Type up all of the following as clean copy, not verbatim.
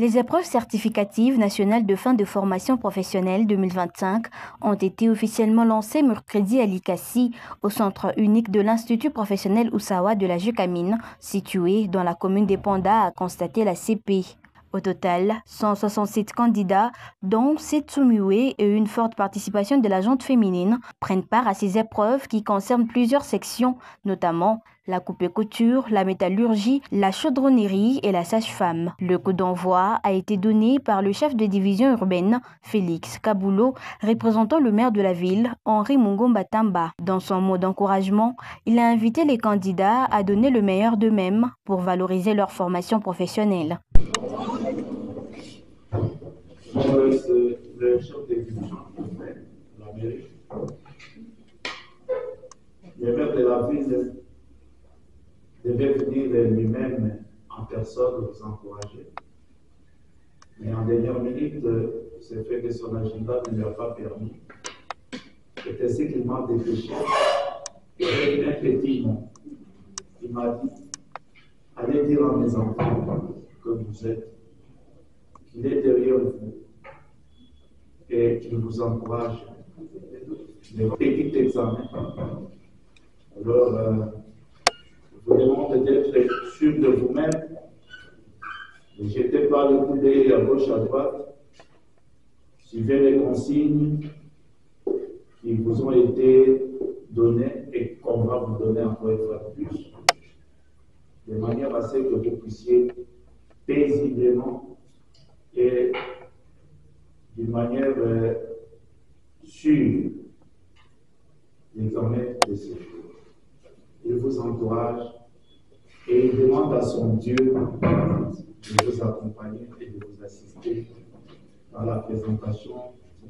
Les épreuves certificatives nationales de fin de formation professionnelle 2025 ont été officiellement lancées mercredi à Likassi, au centre unique de l'Institut professionnel Oussawa de la Jukamine, situé dans la commune des Panda, a constaté la CP. Au total, 167 candidats, dont 7 soumioués et une forte participation de la gente féminine, prennent part à ces épreuves qui concernent plusieurs sections, notamment la coupe et couture, la métallurgie, la chaudronnerie et la sage-femme. Le coup d'envoi a été donné par le chef de division urbaine, Félix Kaboulo, représentant le maire de la ville, Henri Mungomba Tamba. Dans son mot d'encouragement, il a invité les candidats à donner le meilleur d'eux-mêmes pour valoriser leur formation professionnelle. Le chef de division urbaine, la mairie, le maire de la ville devait venir lui-même en personne vous encourager. Mais en dernière minute, c'est fait que son agenda ne lui a pas permis. C'est ainsi qu'il m'a dépêché. Il y avait un petit nom. Il m'a dit, allez dire à mes enfants que vous êtes, qu'il est derrière vous et qu'il vous encourage. Les petits examens. Alors, vous demande d'être sûr de vous-même. Ne jetez pas le coup d'œil à gauche, à droite. Suivez les consignes qui vous ont été données et qu'on va vous donner encore une fois de plus, de manière à ce que vous puissiez paisiblement et d'une manière sûre l'examen de ces jours. Il vous encourage et il demande à son Dieu de vous accompagner et de vous assister dans la présentation,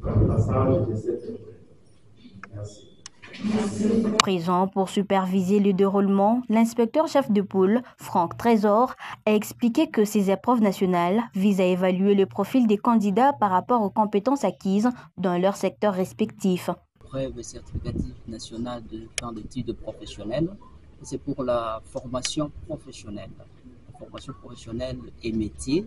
dans le passage de cette épreuve. Merci. Présent pour superviser le déroulement, l'inspecteur chef de pôle, Franck Trésor, a expliqué que ces épreuves nationales visent à évaluer le profil des candidats par rapport aux compétences acquises dans leur secteur respectif. Épreuve certificative nationale de fin d'études professionnelles, c'est pour la formation professionnelle. La formation professionnelle et métier,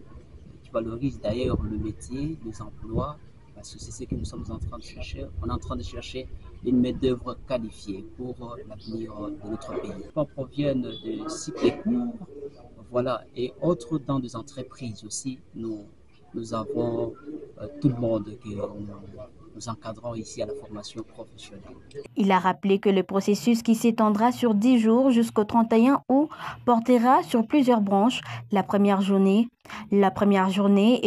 qui valorise d'ailleurs le métier, les emplois, parce que c'est ce que nous sommes en train de chercher. On est en train de chercher une main-d'œuvre qualifiée pour l'avenir de notre pays. On proviennent de cycles courts, voilà, et autres dans des entreprises aussi. Nous avons tout le monde que nous encadrons ici à la formation professionnelle. Il a rappelé que le processus qui s'étendra sur 10 jours jusqu'au 31 août portera sur plusieurs branches. La première journée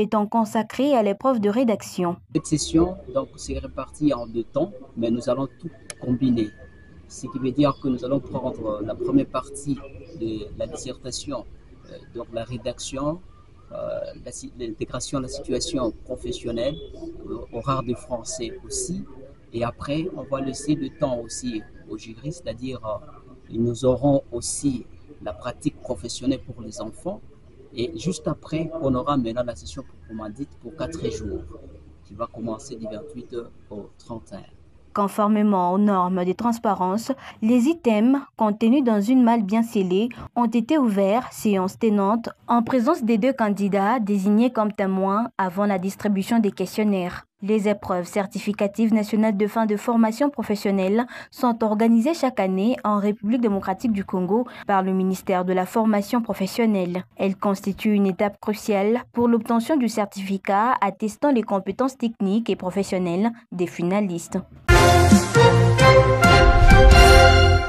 étant consacrée à l'épreuve de rédaction. Cette session, donc, c'est réparti en 2 temps, mais nous allons tout combiner. Ce qui veut dire que nous allons prendre la première partie de la dissertation, donc la rédaction, l'intégration de la situation professionnelle, horaire de français aussi, et après on va laisser le temps aussi aux jury, c'est-à-dire nous aurons aussi la pratique professionnelle pour les enfants, et juste après on aura maintenant la session proprement dite pour 4 jours, qui va commencer du 28 au 31. Conformément aux normes de transparence, les items contenus dans une malle bien scellée ont été ouverts, séance tenante, en présence des 2 candidats désignés comme témoins avant la distribution des questionnaires. Les épreuves certificatives nationales de fin de formation professionnelle sont organisées chaque année en République démocratique du Congo par le ministère de la formation professionnelle. Elles constituent une étape cruciale pour l'obtention du certificat attestant les compétences techniques et professionnelles des finalistes.